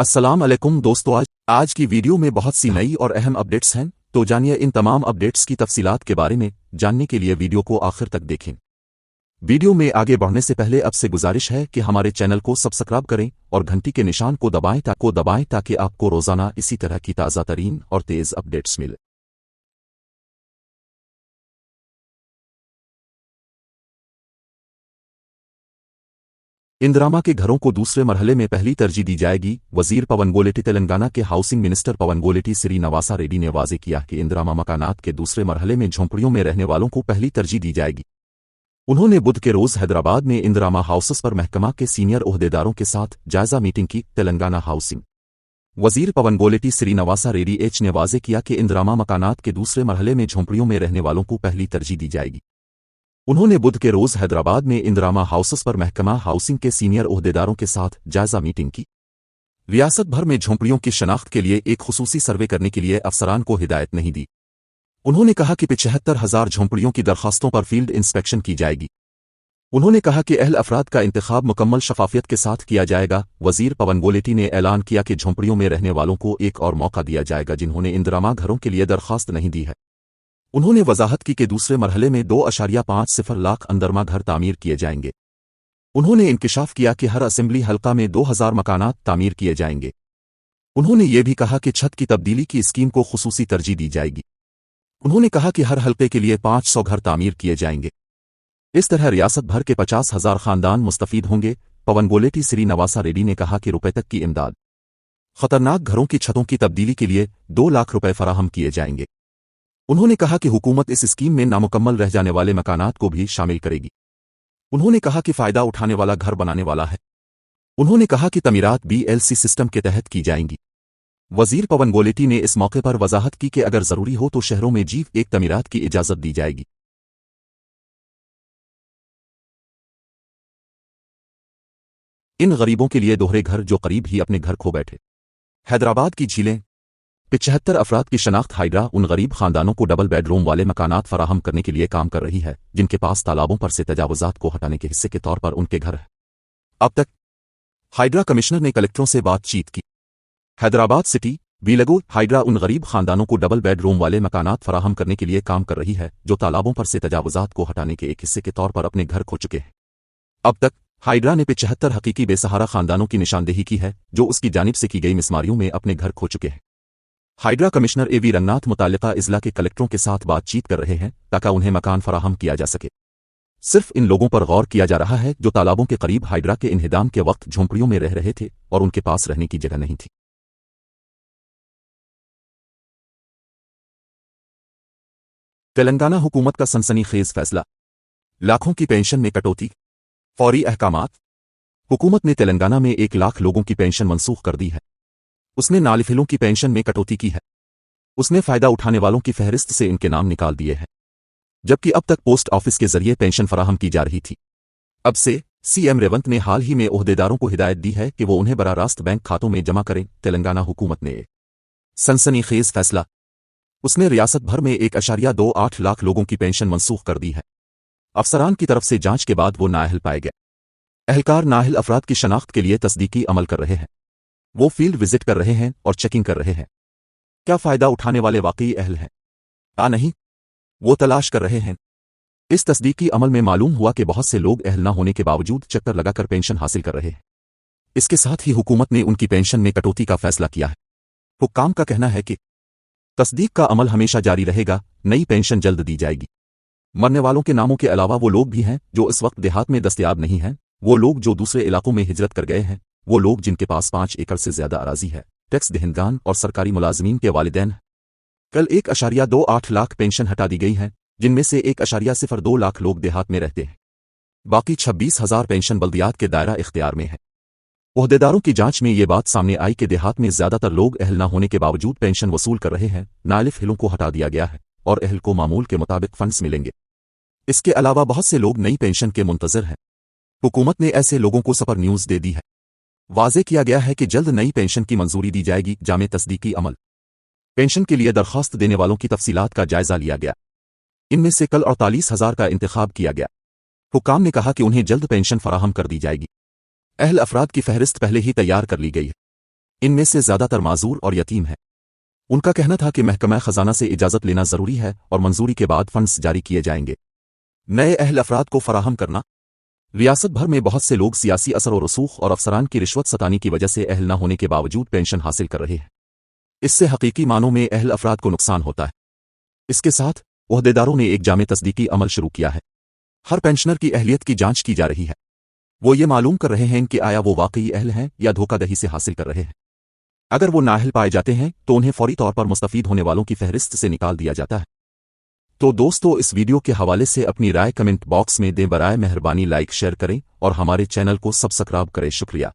अस्सलाम अलैकुम दोस्तों, आज की वीडियो में बहुत सी नई और अहम अपडेट्स हैं, तो जानिए इन तमाम अपडेट्स की तफसीलात के बारे में। जानने के लिए वीडियो को आखिर तक देखें। वीडियो में आगे बढ़ने से पहले आपसे गुजारिश है कि हमारे चैनल को सब्सक्राइब करें और घंटी के निशान को दबाएं ताकि आपको रोजाना इसी तरह की ताज़ा तरीन और तेज़ अपडेट्स मिले। इंदिरामा के घरों को दूसरे मरहले में पहली तरजीह दी जाएगी। वजीर पवन गोलेटी तेलंगाना के हाउसिंग मिनिस्टर पवन गोलेटी श्रीनिवासा रेड्डी ने वाज़ेह किया कि इंदिरामा मकानात के दूसरे मरहले में झोंपड़ियों में रहने वालों को पहली तरजीह दी जाएगी। उन्होंने बुध के रोज हैदराबाद में इंदिरामा हाउसेस पर महकमा के सीनियर ओहदेदारों के साथ जायजा मीटिंग की। तेलंगाना हाउसिंग वजीर पवन गोलेटी श्रीनिवासा रेड्डी ने वाज़ेह किया कि इंदिरामा मकानात के दूसरे मरहले में झोंपड़ियों में रहने वालों को पहली तरजीह दी जाएगी। उन्होंने बुध के रोज हैदराबाद में इंदिरामा हाउसेस पर महकमा हाउसिंग के सीनियर ओहदेदारों के साथ जायजा मीटिंग की। रियासत भर में झोंपड़ियों की शनाख्त के लिए एक खुसूसी सर्वे करने के लिए अफसरान को हिदायत नहीं दी। उन्होंने कहा कि 75,000 झोंपड़ियों की दरखास्तों पर फील्ड इंस्पेक्शन की जाएगी। उन्होंने कहा कि अहल अफराद का इंतखाब मुकम्मल शफाफियत के साथ किया जाएगा। वजीर पवन गोलेटी ने ऐलान किया कि झोंपड़ियों में रहने वालों को एक और मौका दिया जाएगा जिन्होंने इंदिरामा घरों के लिए दरखास्त नहीं दी है। उन्होंने वजाहत की कि दूसरे मरहले में 2.50 लाख अंदरमा घर तामीर किए जाएंगे। उन्होंने इंकिशाफ किया कि हर असेंबली हल्का में 2000 मकानात तामीर किए जाएंगे। उन्होंने ये भी कहा कि छत की तब्दीली की स्कीम को खुसूसी तरजीह दी जाएगी। उन्होंने कहा कि हर हल्के के लिए 500 घर तामीर किए जाएंगे। इस तरह रियासत भर के 50,000 खानदान मुस्तफीद होंगे। पवन गोलेटी श्रीनिवासा रेड्डी ने कहा कि रुपए तक की इमदाद, खतरनाक घरों की छतों की तब्दीली के लिए 2 लाख रुपए फराहम किए जाएंगे। उन्होंने कहा कि हुकूमत इस स्कीम में नामुकम्मल रह जाने वाले मकानात को भी शामिल करेगी। उन्होंने कहा कि फायदा उठाने वाला घर बनाने वाला है। उन्होंने कहा कि तमीरात BLC सिस्टम के तहत की जाएंगी। वजीर पवन गोलेटी ने इस मौके पर वजाहत की कि अगर जरूरी हो तो शहरों में जीव एक तमीरात की इजाजत दी जाएगी। इन गरीबों के लिए दोहरे घर जो करीब ही अपने घर खो बैठे। हैदराबाद की झीलें 75 अफराद की शनाख्त हाइड्रा उन गरीब खानदानों को डबल बेडरूम वाले मकानात फराहम करने के लिए काम कर रही है जिनके पास तालाबों पर से तजावुजात को हटाने के हिस्से के तौर पर उनके घर है। अब तक हाइड्रा कमिश्नर ने कलेक्टरों से बातचीत की। हैदराबाद सिटी बीलगू हाइड्रा उन गरीब खानदानों को डबल बेडरूम वाले मकानात फराहम करने के लिए काम कर रही है जो तालाबों पर से तजावुजात को हटाने के एक हिस्से के तौर पर अपने घर खो चुके हैं। अब तक हाइड्रा ने 75 हकीकी बेसहारा खानदानों की निशानदेही की है जो उसकी जानिब से की गई मिसमारियों में अपने घर खो चुके हैं। हाइड्रा कमिश्नर AV रंगनाथ मुतालिका इजला के कलेक्टरों के साथ बातचीत कर रहे हैं ताकि उन्हें मकान फराहम किया जा सके। सिर्फ इन लोगों पर गौर किया जा रहा है जो तालाबों के करीब हाइड्रा के इन्हिदाम के वक्त झोंपड़ियों में रह रहे थे और उनके पास रहने की जगह नहीं थी। तेलंगाना हुकूमत का सनसनीखेज फैसला, लाखों की पेंशन में कटौती, फौरी अहकामात। हुकूमत ने तेलंगाना में 1 लाख लोगों की पेंशन मनसूख कर दी है। उसने नालिफिलों की पेंशन में कटौती की है। उसने फायदा उठाने वालों की फहरिस्त से इनके नाम निकाल दिए हैं, जबकि अब तक पोस्ट ऑफिस के जरिए पेंशन फराहम की जा रही थी। अब से CM रेवंत ने हाल ही में ओहदेदारों को हिदायत दी है कि वो उन्हें बराह रास्त बैंक खातों में जमा करें। तेलंगाना हुकूमत ने सनसनीखेज फैसला, उसने रियासत भर में 1.28 लाख लोगों की पेंशन मनसूख कर दी है। अफसरान की तरफ से जांच के बाद वो नाअहल पाए गए। एहलकार नाअहल अफराद की शनाख्त के लिए तस्दीकी अमल कर रहे हैं। वो फील्ड विजिट कर रहे हैं और चेकिंग कर रहे हैं। क्या फायदा उठाने वाले वाकई अहल हैं या नहीं, वो तलाश कर रहे हैं। इस तस्दीकी अमल में मालूम हुआ कि बहुत से लोग अहल न होने के बावजूद चक्कर लगाकर पेंशन हासिल कर रहे हैं। इसके साथ ही हुकूमत ने उनकी पेंशन में कटौती का फैसला किया है। हुक्काम का कहना है कि तस्दीक का अमल हमेशा जारी रहेगा। नई पेंशन जल्द दी जाएगी। मरने वालों के नामों के अलावा वो लोग भी हैं जो इस वक्त देहात में दस्तयाब नहीं हैं, वो लोग जो दूसरे इलाकों में हिजरत कर गए हैं, वो लोग जिनके पास 5 एकड़ से ज्यादा अराजी है, टैक्स दहिंदगान और सरकारी मुलाजमीन के वालिदैन। कल 1.28 लाख पेंशन हटा दी गई है, जिनमें से 1.02 लाख लोग देहात में रहते हैं। बाकी 26,000 पेंशन बल्दियात के दायरा इख्तियार में है। ओहदेदारों की जांच में ये बात सामने आई कि देहात में ज्यादातर लोग अहल न होने के बावजूद पेंशन वसूल कर रहे हैं। नालिफिलों को हटा दिया गया है और अहल को मामूल के मुताबिक फंड्स मिलेंगे। इसके अलावा बहुत से लोग नई पेंशन के मुंतजर हैं। हुकूमत ने ऐसे लोगों को सपर न्यूज दे दी है। वाज़ेह किया गया है कि जल्द नई पेंशन की मंजूरी दी जाएगी। जामे तस्दीकी अमल, पेंशन के लिए दरखास्त देने वालों की तफसीलात का जायजा लिया गया। इनमें से कल 48,000 का इंतखाब किया गया। हुक्काम ने कहा कि उन्हें जल्द पेंशन फराहम कर दी जाएगी। अहल अफराद की फहरिस्त पहले ही तैयार कर ली गई है। ان میں سے زیادہ تر معذور اور یتیم ہیں۔ ان کا کہنا تھا کہ محکمہ خزانہ سے اجازت لینا ضروری ہے اور منظوری کے بعد فنڈز جاری کیے جائیں گے۔ نئے اہل افراد کو فراہم کرنا۔ ریاست بھر میں بہت سے لوگ سیاسی اثر و رسوخ اور افسران کی رشوت ستانی کی وجہ سے اہل نہ ہونے کے باوجود پینشن حاصل کر رہے ہیں۔ اس سے حقیقی معنوں میں اہل افراد کو نقصان ہوتا ہے۔ اس کے ساتھ عہدیداروں نے ایک جامع تصدیقی عمل شروع کیا ہے۔ ہر پینشنر کی اہلیت کی جانچ کی جا رہی ہے۔ وہ یہ معلوم کر رہے ہیں کہ آیا وہ واقعی اہل ہیں یا دھوکہ دہی سے حاصل کر رہے ہیں۔ اگر وہ نااہل پائے جاتے ہیں تو انہیں فوری طور پر مستفید ہونے والوں کی فہرست سے نکال دیا جاتا ہے۔ تو دوستو، اس ویڈیو کے حوالے سے اپنی رائے کمنٹ باکس میں دیں۔ برائے مہربانی لائک شیئر کریں اور ہمارے چینل کو سبسکرائب کریں۔ شکریہ۔